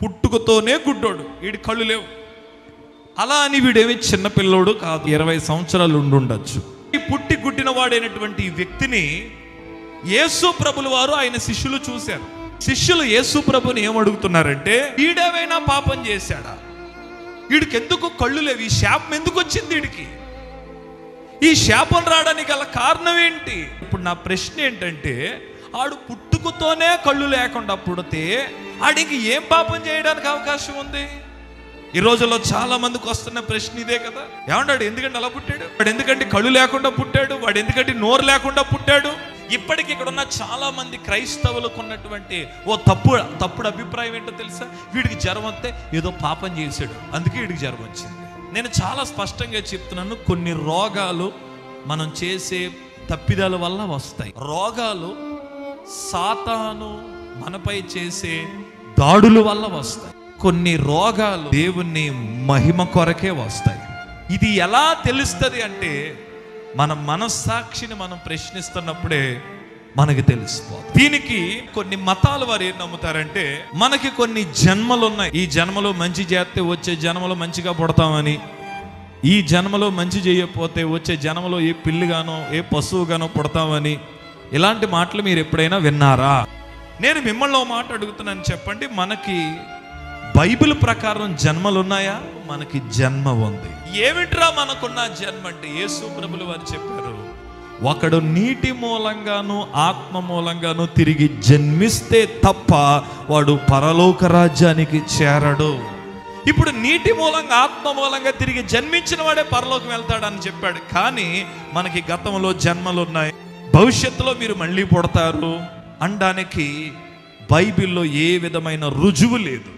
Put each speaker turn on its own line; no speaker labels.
పుట్టుకతోనే గుడ్డోడు, వీడి కళ్ళు లేవు. అలా అని వీడేమి చిన్నపిల్లోడు కాదు, 20 సంవత్సరాలు ఉండుండొచ్చు. ఈ పుట్టి గుడ్డిన వాడైనటువంటి ఈ వ్యక్తిని యేసు ప్రభుల వారు ఆయన శిష్యులు చూశారు. శిష్యులు యేసు ప్రభుని ఏమడుగుతున్నారంటే, వీడేమైనా పాపం చేశాడా? వీడికి ఎందుకు కళ్ళు లేవు? ఈ శాపం ఎందుకు వచ్చింది వీడికి? ఈ శాపం రావడానికి గల కారణం ఏంటి? ఇప్పుడు నా ప్రశ్న ఏంటంటే, ఆడు పుట్టుకతోనే కళ్ళు లేకుండా పుడితే ఆడికి ఏం పాపం చేయడానికి అవకాశం ఉంది? ఈ రోజుల్లో చాలా మందికి వస్తున్న ప్రశ్న ఇదే కదా. ఏమంటాడు, ఎందుకంటే అలా పుట్టాడు? వాడు ఎందుకంటే కళ్ళు లేకుండా పుట్టాడు? వాడు ఎందుకంటే నోరు లేకుండా పుట్టాడు? ఇప్పటికి ఇక్కడ ఉన్న చాలా మంది క్రైస్తవులకు ఉన్నటువంటి తప్పుడు అభిప్రాయం ఏంటో తెలుసా? వీడికి జ్వరం వస్తే ఏదో పాపం చేశాడు, అందుకే వీడికి జ్వరం వచ్చింది. నేను చాలా స్పష్టంగా చెప్తున్నాను, కొన్ని రోగాలు మనం చేసే తప్పిదాల వల్ల వస్తాయి. రోగాలు సాతాను మనపై చేసే దాడుల వల్ల వస్తాయి. కొన్ని రోగాలు దేవుని మహిమ కొరకే వస్తాయి. ఇది ఎలా తెలుస్తుంది అంటే, మన మనస్సాక్షిని మనం ప్రశ్నిస్తున్నప్పుడే మనకి తెలిసిపోతుంది. దీనికి కొన్ని మతాల వారు ఏం నమ్ముతారంటే, మనకి కొన్ని జన్మలు ఉన్నాయి, ఈ జన్మలో మంచి చేస్తే వచ్చే జన్మలో మంచిగా పుడతామని, ఈ జన్మలో మంచి చేయకపోతే వచ్చే జన్మలో ఏ పిల్లిగానో ఏ పశువుగానో పుడతామని. ఇలాంటి మాటలు మీరు ఎప్పుడైనా విన్నారా? నేను మిమ్మల్ని మాట అడుగుతున్నాను, చెప్పండి, మనకి బైబిల్ ప్రకారం జన్మలు ఉన్నాయా? మనకి జన్మ ఉంది. ఏమిట్రా మనకున్న జన్మ అంటే, యేసు ప్రభులు వారు చెప్పారు, ఒకడు నీటి మూలంగాను ఆత్మ మూలంగాను తిరిగి జన్మిస్తే తప్ప వాడు పరలోక రాజ్యానికి చేరడు. ఇప్పుడు నీటి మూలంగా ఆత్మ మూలంగా తిరిగి జన్మించిన వాడే పరలోకం వెళ్తాడని చెప్పాడు. కానీ మనకి గతంలో జన్మలు ఉన్నాయి, భవిష్యత్తులో మీరు మళ్ళీ పుడతారు అనడానికి బైబిల్లో ఏ విధమైన రుజువు లేదు.